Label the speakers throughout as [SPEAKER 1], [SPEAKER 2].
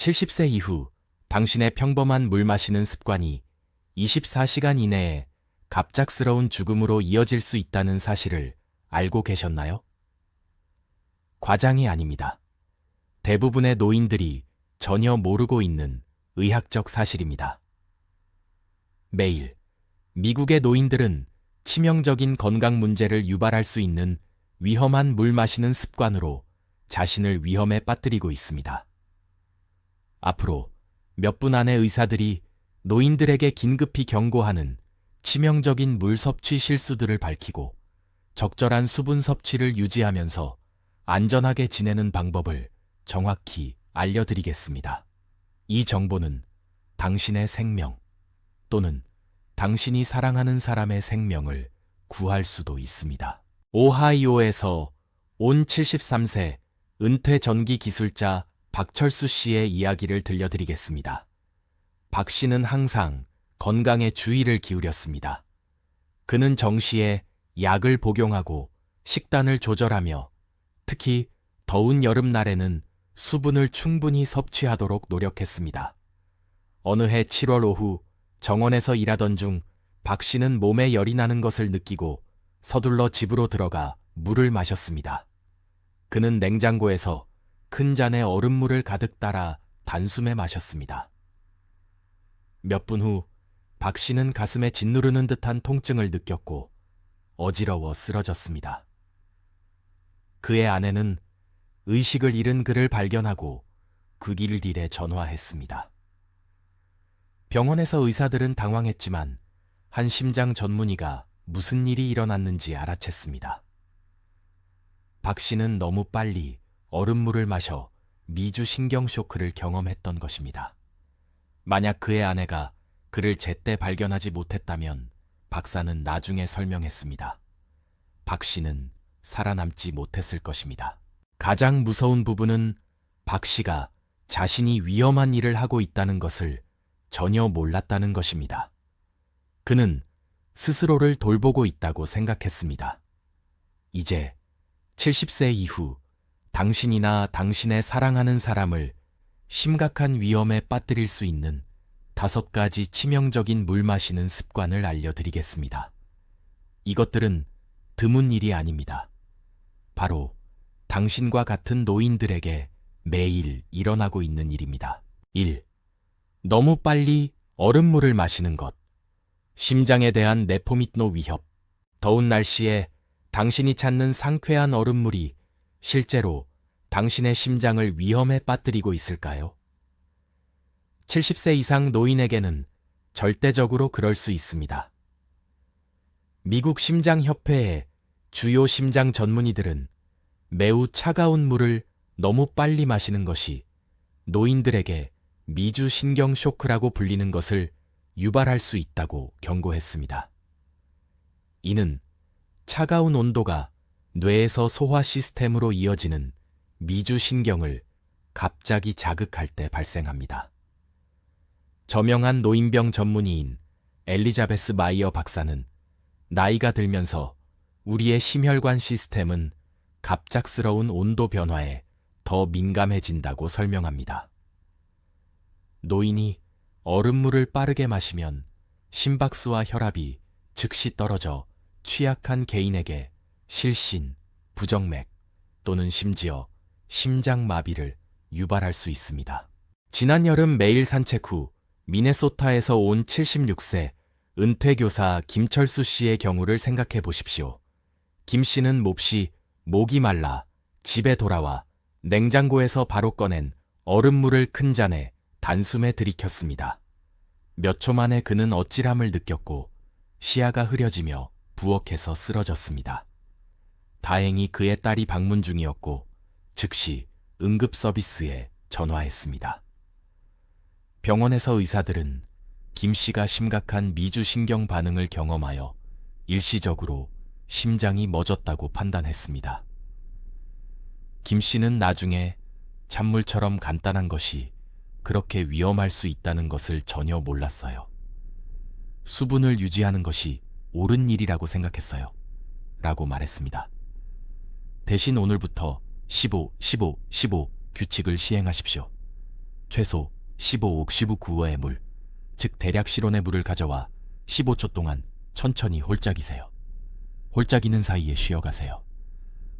[SPEAKER 1] 70세 이후 당신의 평범한 물 마시는 습관이 24시간 이내에 갑작스러운 죽음으로 이어질 수 있다는 사실을 알고 계셨나요? 과장이 아닙니다. 대부분의 노인들이 전혀 모르고 있는 의학적 사실입니다. 매일 미국의 노인들은 치명적인 건강 문제를 유발할 수 있는 위험한 물 마시는 습관으로 자신을 위험에 빠뜨리고 있습니다. 앞으로 몇 분 안에 의사들이 노인들에게 긴급히 경고하는 치명적인 물 섭취 실수들을 밝히고 적절한 수분 섭취를 유지하면서 안전하게 지내는 방법을 정확히 알려드리겠습니다. 이 정보는 당신의 생명 또는 당신이 사랑하는 사람의 생명을 구할 수도 있습니다. 오하이오에서 온 73세 은퇴 전기 기술자 박철수 씨의 이야기를 들려드리겠습니다. 박 씨는 항상 건강에 주의를 기울였습니다. 그는 정시에 약을 복용하고 식단을 조절하며 특히 더운 여름날에는 수분을 충분히 섭취하도록 노력했습니다. 어느 해 7월 오후 정원에서 일하던 중 박 씨는 몸에 열이 나는 것을 느끼고 서둘러 집으로 들어가 물을 마셨습니다. 그는 냉장고에서 큰 잔에 얼음물을 가득 따라 단숨에 마셨습니다. 몇 분 후 박 씨는 가슴에 짓누르는 듯한 통증을 느꼈고 어지러워 쓰러졌습니다. 그의 아내는 의식을 잃은 그를 발견하고 911에 전화했습니다. 병원에서 의사들은 당황했지만 한 심장 전문의가 무슨 일이 일어났는지 알아챘습니다. 박 씨는 너무 빨리 얼음물을 마셔 미주 신경 쇼크를 경험했던 것입니다. 만약 그의 아내가 그를 제때 발견하지 못했다면 박사는 나중에 설명했습니다. 박 씨는 살아남지 못했을 것입니다. 가장 무서운 부분은 박 씨가 자신이 위험한 일을 하고 있다는 것을 전혀 몰랐다는 것입니다. 그는 스스로를 돌보고 있다고 생각했습니다. 이제 70세 이후 당신이나 당신의 사랑하는 사람을 심각한 위험에 빠뜨릴 수 있는 5가지 치명적인 물 마시는 습관을 알려드리겠습니다. 이것들은 드문 일이 아닙니다. 바로 당신과 같은 노인들에게 매일 일어나고 있는 일입니다. 1. 너무 빨리 얼음물을 마시는 것. 심장에 대한 내포미노 위협. 더운 날씨에 당신이 찾는 상쾌한 얼음물이 실제로 당신의 심장을 위험에 빠뜨리고 있을까요? 70세 이상 노인에게는 절대적으로 그럴 수 있습니다. 미국 심장협회의 주요 심장 전문의들은 매우 차가운 물을 너무 빨리 마시는 것이 노인들에게 미주 신경 쇼크라고 불리는 것을 유발할 수 있다고 경고했습니다. 이는 차가운 온도가 뇌에서 소화 시스템으로 이어지는 미주 신경을 갑자기 자극할 때 발생합니다. 저명한 노인병 전문의인 엘리자베스 마이어 박사는 나이가 들면서 우리의 심혈관 시스템은 갑작스러운 온도 변화에 더 민감해진다고 설명합니다. 노인이 얼음물을 빠르게 마시면 심박수와 혈압이 즉시 떨어져 취약한 개인에게 실신, 부정맥 또는 심지어 심장마비를 유발할 수 있습니다. 지난 여름 매일 산책 후 미네소타에서 온 76세 은퇴교사 김철수 씨의 경우를 생각해 보십시오. 김 씨는 몹시 목이 말라 집에 돌아와 냉장고에서 바로 꺼낸 얼음물을 큰 잔에 단숨에 들이켰습니다. 몇 초 만에 그는 어찔함을 느꼈고 시야가 흐려지며 부엌에서 쓰러졌습니다. 다행히 그의 딸이 방문 중이었고 즉시 응급서비스에 전화했습니다. 병원에서 의사들은 김 씨가 심각한 미주신경 반응을 경험하여 일시적으로 심장이 멎었다고 판단했습니다. 김 씨는 나중에 찬물처럼 간단한 것이 그렇게 위험할 수 있다는 것을 전혀 몰랐어요. 수분을 유지하는 것이 옳은 일이라고 생각했어요. 라고 말했습니다. 대신 오늘부터 15, 15, 15 규칙을 시행하십시오. 최소 15옥시브9호의 물, 즉 대략 실온의 물을 가져와 15초 동안 천천히 홀짝이세요. 홀짝이는 사이에 쉬어가세요.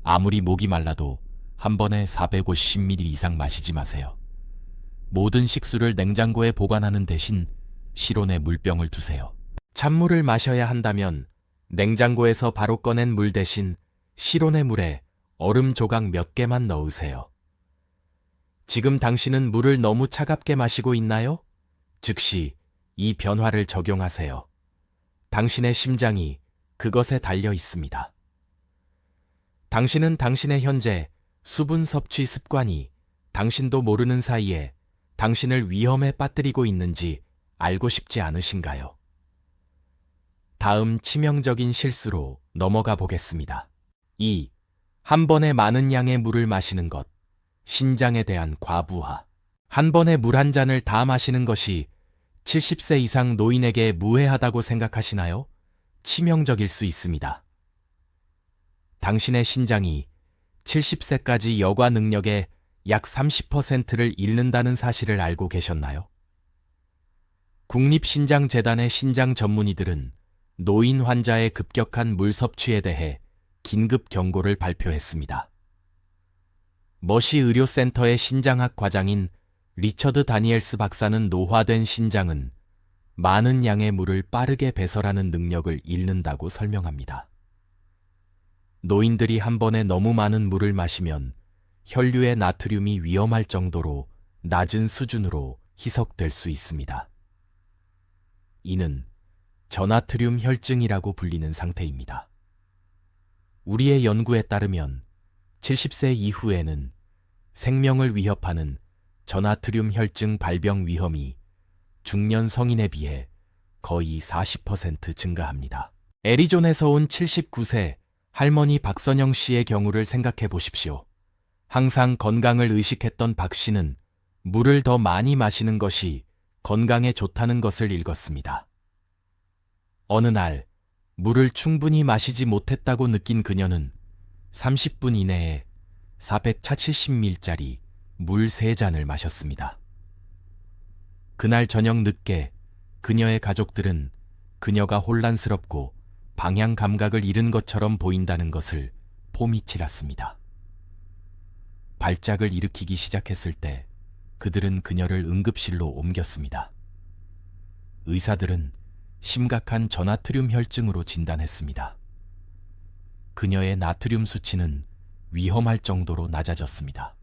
[SPEAKER 1] 아무리 목이 말라도 한 번에 450ml 이상 마시지 마세요. 모든 식수를 냉장고에 보관하는 대신 실온에 물병을 두세요. 찬물을 마셔야 한다면 냉장고에서 바로 꺼낸 물 대신 실온의 물에 얼음 조각 몇 개만 넣으세요. 지금 당신은 물을 너무 차갑게 마시고 있나요? 즉시 이 변화를 적용하세요. 당신의 심장이 그것에 달려 있습니다. 당신은 당신의 현재 수분 섭취 습관이 당신도 모르는 사이에 당신을 위험에 빠뜨리고 있는지 알고 싶지 않으신가요? 다음 치명적인 실수로 넘어가 보겠습니다. 2. 한 번에 많은 양의 물을 마시는 것. 신장에 대한 과부하. 한 번에 물 한 잔을 다 마시는 것이 70세 이상 노인에게 무해하다고 생각하시나요? 치명적일 수 있습니다. 당신의 신장이 70세까지 여과 능력의 약 30%를 잃는다는 사실을 알고 계셨나요? 국립신장재단의 신장 전문의들은 노인 환자의 급격한 물 섭취에 대해 긴급 경고를 발표했습니다. 머시 의료센터의 신장학 과장인 리처드 다니엘스 박사는 노화된 신장은 많은 양의 물을 빠르게 배설하는 능력을 잃는다고 설명합니다. 노인들이 한 번에 너무 많은 물을 마시면 혈류의 나트륨이 위험할 정도로 낮은 수준으로 희석될 수 있습니다. 이는 저나트륨 혈증이라고 불리는 상태입니다. 우리의 연구에 따르면 70세 이후에는 생명을 위협하는 저나트륨 혈증 발병 위험이 중년 성인에 비해 거의 40% 증가합니다. 애리존에서 온 79세 할머니 박선영 씨의 경우를 생각해 보십시오. 항상 건강을 의식했던 박 씨는 물을 더 많이 마시는 것이 건강에 좋다는 것을 읽었습니다. 어느 날 물을 충분히 마시지 못했다고 느낀 그녀는 30분 이내에 470ml짜리 물 3잔을 마셨습니다. 그날 저녁 늦게 그녀의 가족들은 그녀가 혼란스럽고 방향 감각을 잃은 것처럼 보인다는 것을 포미치랐습니다. 발작을 일으키기 시작했을 때 그들은 그녀를 응급실로 옮겼습니다. 의사들은 심각한 저나트륨 혈증으로 진단했습니다. 그녀의 나트륨 수치는 위험할 정도로 낮아졌습니다.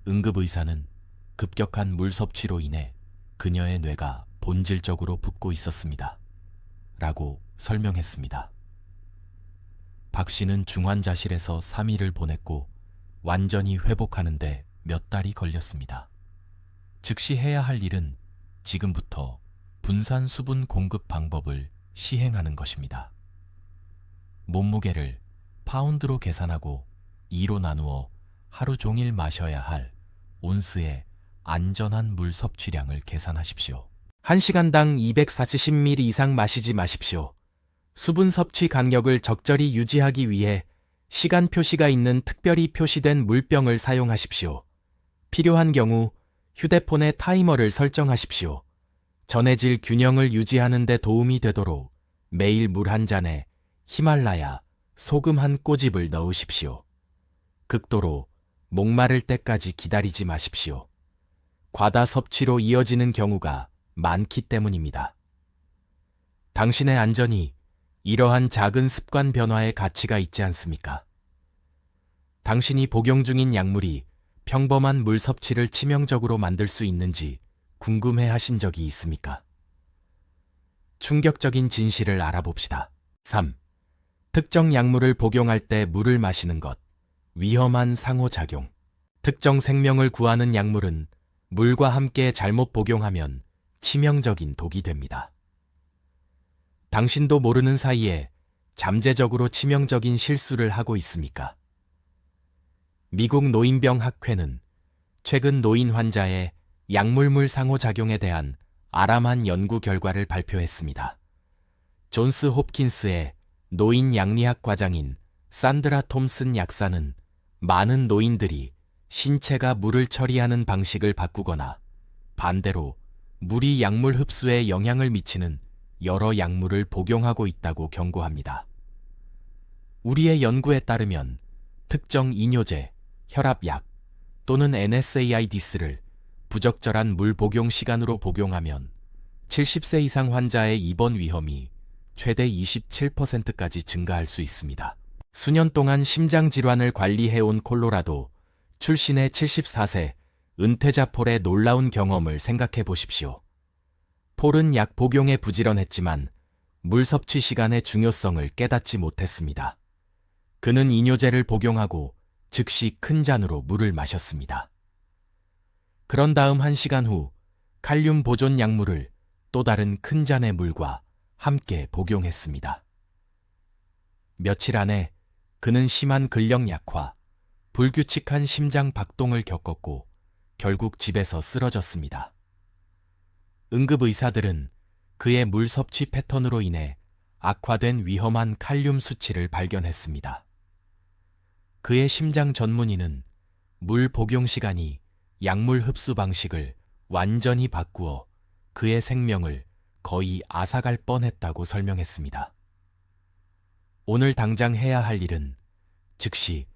[SPEAKER 1] 응급의사는 급격한 물 섭취로 인해 그녀의 뇌가 본질적으로 붓고 있었습니다. 라고 설명했습니다. 박 씨는 중환자실에서 3일을 보냈고 완전히 회복하는데 몇 달이 걸렸습니다. 즉시 해야 할 일은 지금부터 분산 수분 공급 방법을 시행하는 것입니다. 몸무게를 파운드로 계산하고 2로 나누어 하루 종일 마셔야 할 온스의 안전한 물 섭취량을 계산하십시오. 1시간당 240ml 이상 마시지 마십시오. 수분 섭취 간격을 적절히 유지하기 위해 시간 표시가 있는 특별히 표시된 물병을 사용하십시오. 필요한 경우 휴대폰에 타이머를 설정하십시오. 전해질 균형을 유지하는 데 도움이 되도록 매일 물 한 잔에 히말라야 소금 한 꼬집을 넣으십시오. 극도로 목마를 때까지 기다리지 마십시오. 과다 섭취로 이어지는 경우가 많기 때문입니다. 당신의 안전이 이러한 작은 습관 변화의 가치가 있지 않습니까? 당신이 복용 중인 약물이 평범한 물 섭취를 치명적으로 만들 수 있는지 궁금해 하신 적이 있습니까? 충격적인 진실을 알아봅시다. 3. 특정 약물을 복용할 때 물을 마시는 것. 위험한 상호작용. 특정 생명을 구하는 약물은 물과 함께 잘못 복용하면 치명적인 독이 됩니다. 당신도 모르는 사이에 잠재적으로 치명적인 실수를 하고 있습니까? 미국 노인병학회는 최근 노인 환자의 약물물 상호작용에 대한 아람한 연구 결과를 발표했습니다. 존스 홉킨스의 노인 양리학 과장인 산드라 톰슨 약사는 많은 노인들이 신체가 물을 처리하는 방식을 바꾸거나 반대로 물이 약물 흡수에 영향을 미치는 여러 약물을 복용하고 있다고 경고합니다. 우리의 연구에 따르면 특정 이뇨제, 혈압약 또는 NSAIDs를 부적절한 물 복용 시간으로 복용하면 70세 이상 환자의 입원 위험이 최대 27%까지 증가할 수 있습니다. 수년 동안 심장 질환을 관리해온 콜로라도 출신의 74세 은퇴자 폴의 놀라운 경험을 생각해 보십시오. 폴은 약 복용에 부지런했지만 물 섭취 시간의 중요성을 깨닫지 못했습니다. 그는 이뇨제를 복용하고 즉시 큰 잔으로 물을 마셨습니다. 그런 다음 1시간 후 칼륨 보존 약물을 또 다른 큰 잔의 물과 함께 복용했습니다. 며칠 안에 그는 심한 근력 약화, 불규칙한 심장 박동을 겪었고 결국 집에서 쓰러졌습니다. 응급의사들은 그의 물 섭취 패턴으로 인해 악화된 위험한 칼륨 수치를 발견했습니다. 그의 심장 전문의는 물 복용 시간이 약물 흡수 방식을 완전히 바꾸어 그의 생명을 거의 앗아갈 뻔했다고 설명했습니다. 오늘 당장 해야 할 일은 즉시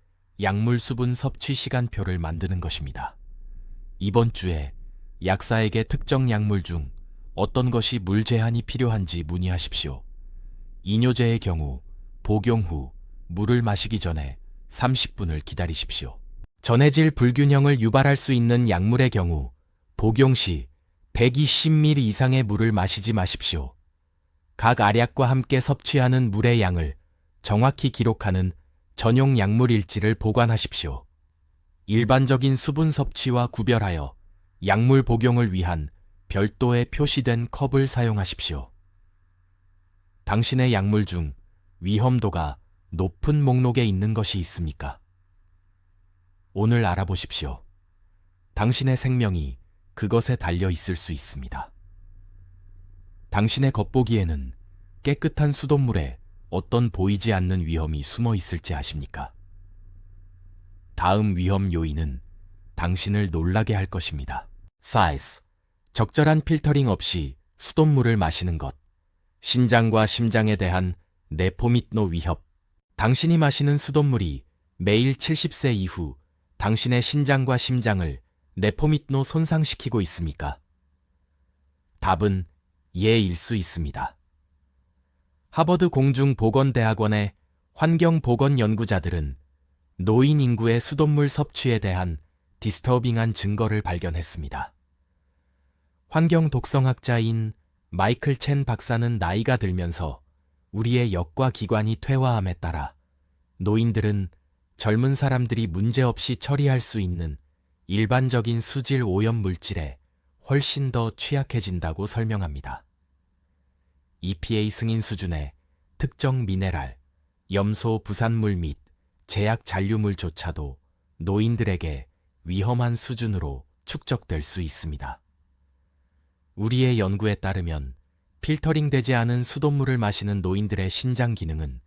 [SPEAKER 1] 약물 수분 섭취 시간표를 만드는 것입니다. 이번 주에 약사에게 특정 약물 중 어떤 것이 물 제한이 필요한지 문의하십시오. 이뇨제의 경우 복용 후 물을 마시기 전에 30분을 기다리십시오. 전해질 불균형을 유발할 수 있는 약물의 경우 복용 시 120ml 이상의 물을 마시지 마십시오. 각 알약과 함께 섭취하는 물의 양을 정확히 기록하는 전용 약물 일지를 보관하십시오. 일반적인 수분 섭취와 구별하여 약물 복용을 위한 별도의 표시된 컵을 사용하십시오. 당신의 약물 중 위험도가 높은 목록에 있는 것이 있습니까? 오늘 알아보십시오. 당신의 생명이 그것에 달려 있을 수 있습니다. 당신의 겉보기에는 깨끗한 수돗물에 어떤 보이지 않는 위험이 숨어 있을지 아십니까? 다음 위험 요인은 당신을 놀라게 할 것입니다. 사이즈, 적절한 필터링 없이 수돗물을 마시는 것, 신장과 심장에 대한 네포미노 위협. 당신이 마시는 수돗물이 매일 70세 이후 당신의 신장과 심장을 네포미노 손상시키고 있습니까? 답은 예일 수 있습니다. 하버드 공중보건대학원의 환경보건 연구자들은 노인 인구의 수돗물 섭취에 대한 디스터빙한 증거를 발견했습니다. 환경 독성학자인 마이클 첸 박사는 나이가 들면서 우리의 역과 기관이 퇴화함에 따라 노인들은 젊은 사람들이 문제없이 처리할 수 있는 일반적인 수질 오염 물질에 훨씬 더 취약해진다고 설명합니다. EPA 승인 수준의 특정 미네랄, 염소 부산물 및 제약 잔류물조차도 노인들에게 위험한 수준으로 축적될 수 있습니다. 우리의 연구에 따르면 필터링되지 않은 수돗물을 마시는 노인들의 신장 기능은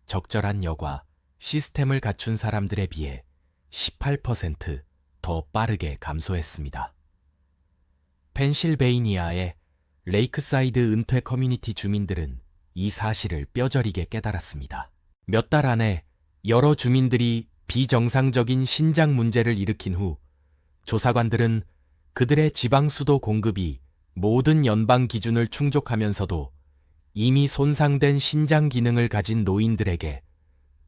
[SPEAKER 1] 적절한 여과 시스템을 갖춘 사람들에 비해 18% 더 빠르게 감소했습니다. 펜실베이니아의 레이크사이드 은퇴 커뮤니티 주민들은 이 사실을 뼈저리게 깨달았습니다. 몇 달 안에 여러 주민들이 비정상적인 신장 문제를 일으킨 후 조사관들은 그들의 지방수도 공급이 모든 연방 기준을 충족하면서도 이미 손상된 신장 기능을 가진 노인들에게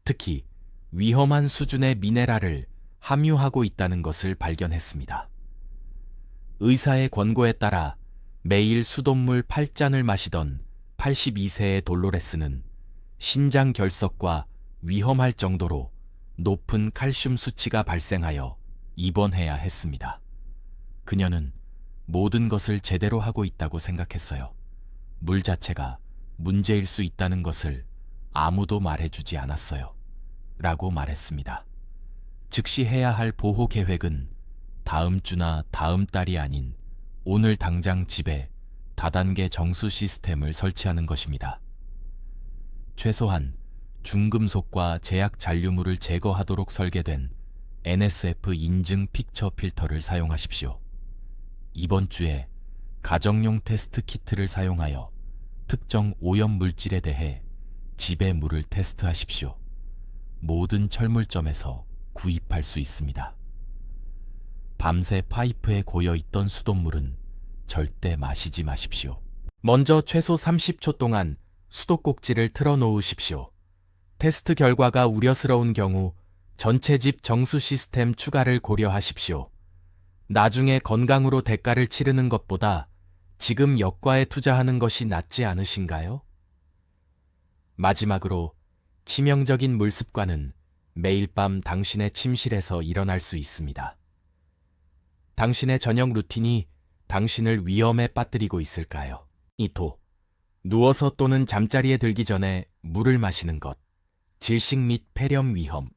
[SPEAKER 1] 특히 위험한 수준의 미네랄을 함유하고 있다는 것을 발견했습니다. 의사의 권고에 따라 매일 수돗물 8잔을 마시던 82세의 돌로레스는 신장 결석과 위험할 정도로 높은 칼슘 수치가 발생하여 입원해야 했습니다. 그녀는 모든 것을 제대로 하고 있다고 생각했어요. 물 자체가 문제일 수 있다는 것을 아무도 말해주지 않았어요. 라고 말했습니다. 즉시 해야 할 보호 계획은 다음 주나 다음 달이 아닌 오늘 당장 집에 다단계 정수 시스템을 설치하는 것입니다. 최소한 중금속과 제약 잔류물을 제거하도록 설계된 NSF 인증 픽처 필터를 사용하십시오. 이번 주에 가정용 테스트 키트를 사용하여 특정 오염 물질에 대해 집의 물을 테스트하십시오. 모든 철물점에서 구입할 수 있습니다. 밤새 파이프에 고여있던 수돗물은 절대 마시지 마십시오. 먼저 최소 30초 동안 수도꼭지를 틀어 놓으십시오. 테스트 결과가 우려스러운 경우 전체 집 정수 시스템 추가를 고려하십시오. 나중에 건강으로 대가를 치르는 것보다 지금 역과에 투자하는 것이 낫지 않으신가요? 마지막으로 치명적인 물 습관은 매일 밤 당신의 침실에서 일어날 수 있습니다. 당신의 저녁 루틴이 당신을 위험에 빠뜨리고 있을까요? 2토. 누워서 또는 잠자리에 들기 전에 물을 마시는 것. 질식 및 폐렴 위험.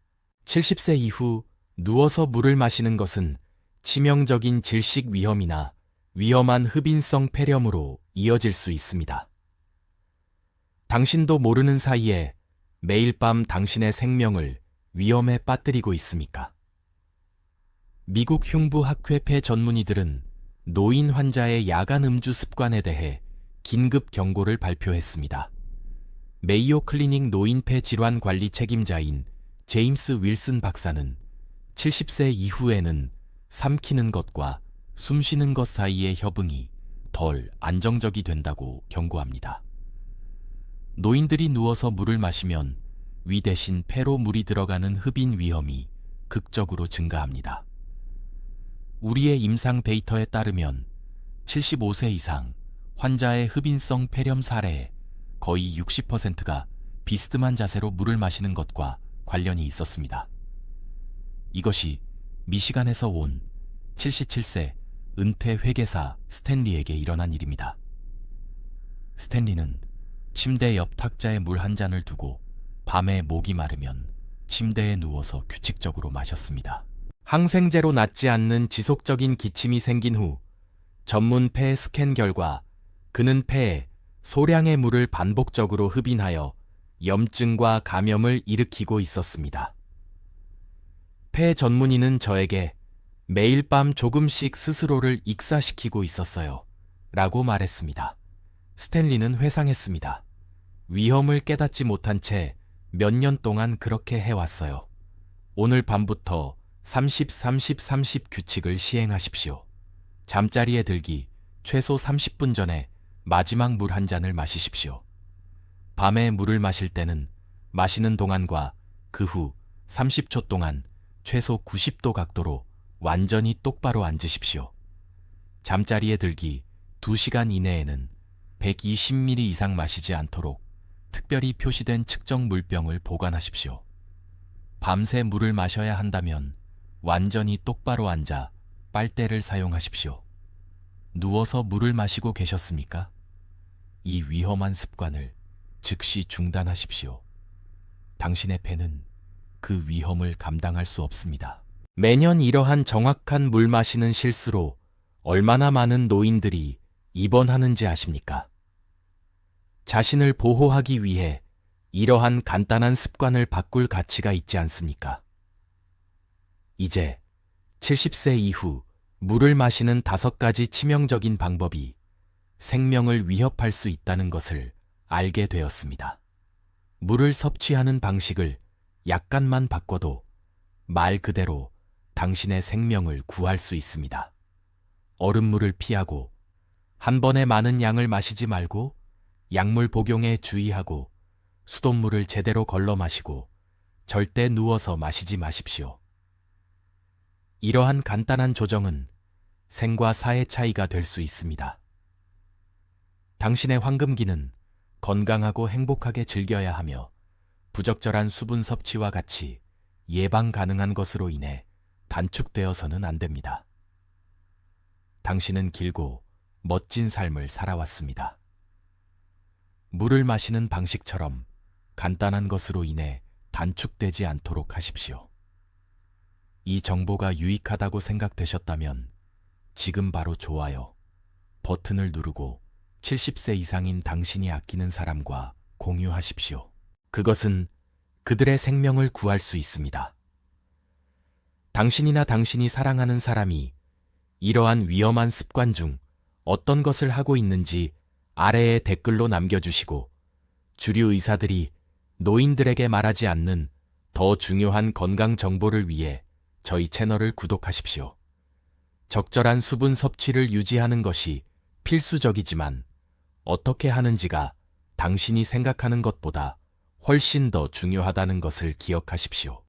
[SPEAKER 1] 70세 이후 누워서 물을 마시는 것은 치명적인 질식 위험이나 위험한 흡인성 폐렴으로 이어질 수 있습니다. 당신도 모르는 사이에 매일 밤 당신의 생명을 위험에 빠뜨리고 있습니까? 미국 흉부 학회 폐 전문의들은 노인 환자의 야간 음주 습관에 대해 긴급 경고를 발표했습니다. 메이오 클리닉 노인 폐 질환 관리 책임자인 제임스 윌슨 박사는 70세 이후에는 삼키는 것과 숨쉬는 것 사이의 협응이 덜 안정적이 된다고 경고합니다. 노인들이 누워서 물을 마시면 위 대신 폐로 물이 들어가는 흡인 위험이 극적으로 증가합니다. 우리의 임상 데이터에 따르면 75세 이상 환자의 흡인성 폐렴 사례의 거의 60%가 비스듬한 자세로 물을 마시는 것과 관련이 있었습니다. 이것이 미시간에서 온 77세 은퇴 회계사 스탠리에게 일어난 일입니다. 스탠리는 침대 옆 탁자에 물 한 잔을 두고 밤에 목이 마르면 침대에 누워서 규칙적으로 마셨습니다. 항생제로 낫지 않는 지속적인 기침이 생긴 후 전문 폐 스캔 결과 그는 폐에 소량의 물을 반복적으로 흡인하여 염증과 감염을 일으키고 있었습니다. 폐 전문의는 저에게 매일 밤 조금씩 스스로를 익사시키고 있었어요. 라고 말했습니다. 스탠리는 회상했습니다. 위험을 깨닫지 못한 채 몇 년 동안 그렇게 해왔어요. 오늘 밤부터 30-30-30 규칙을 시행하십시오. 잠자리에 들기 최소 30분 전에 마지막 물 한 잔을 마시십시오. 밤에 물을 마실 때는 마시는 동안과 그 후 30초 동안 최소 90도 각도로 완전히 똑바로 앉으십시오. 잠자리에 들기 2시간 이내에는 120ml 이상 마시지 않도록 특별히 표시된 측정 물병을 보관하십시오. 밤새 물을 마셔야 한다면 완전히 똑바로 앉아 빨대를 사용하십시오. 누워서 물을 마시고 계셨습니까? 이 위험한 습관을 즉시 중단하십시오. 당신의 폐는 그 위험을 감당할 수 없습니다. 매년 이러한 정확한 물 마시는 실수로 얼마나 많은 노인들이 입원하는지 아십니까? 자신을 보호하기 위해 이러한 간단한 습관을 바꿀 가치가 있지 않습니까? 이제 70세 이후 물을 마시는 5가지 치명적인 방법이 생명을 위협할 수 있다는 것을 알게 되었습니다. 물을 섭취하는 방식을 약간만 바꿔도 말 그대로 당신의 생명을 구할 수 있습니다. 얼음물을 피하고 한 번에 많은 양을 마시지 말고 약물 복용에 주의하고 수돗물을 제대로 걸러 마시고 절대 누워서 마시지 마십시오. 이러한 간단한 조정은 생과 사의 차이가 될 수 있습니다. 당신의 황금기는 건강하고 행복하게 즐겨야 하며 부적절한 수분 섭취와 같이 예방 가능한 것으로 인해 단축되어서는 안 됩니다. 당신은 길고 멋진 삶을 살아왔습니다. 물을 마시는 방식처럼 간단한 것으로 인해 단축되지 않도록 하십시오. 이 정보가 유익하다고 생각되셨다면 지금 바로 좋아요 버튼을 누르고 70세 이상인 당신이 아끼는 사람과 공유하십시오. 그것은 그들의 생명을 구할 수 있습니다. 당신이나 당신이 사랑하는 사람이 이러한 위험한 습관 중 어떤 것을 하고 있는지 아래에 댓글로 남겨주시고 주류 의사들이 노인들에게 말하지 않는 더 중요한 건강 정보를 위해 저희 채널을 구독하십시오. 적절한 수분 섭취를 유지하는 것이 필수적이지만 어떻게 하는지가 당신이 생각하는 것보다 훨씬 더 중요하다는 것을 기억하십시오.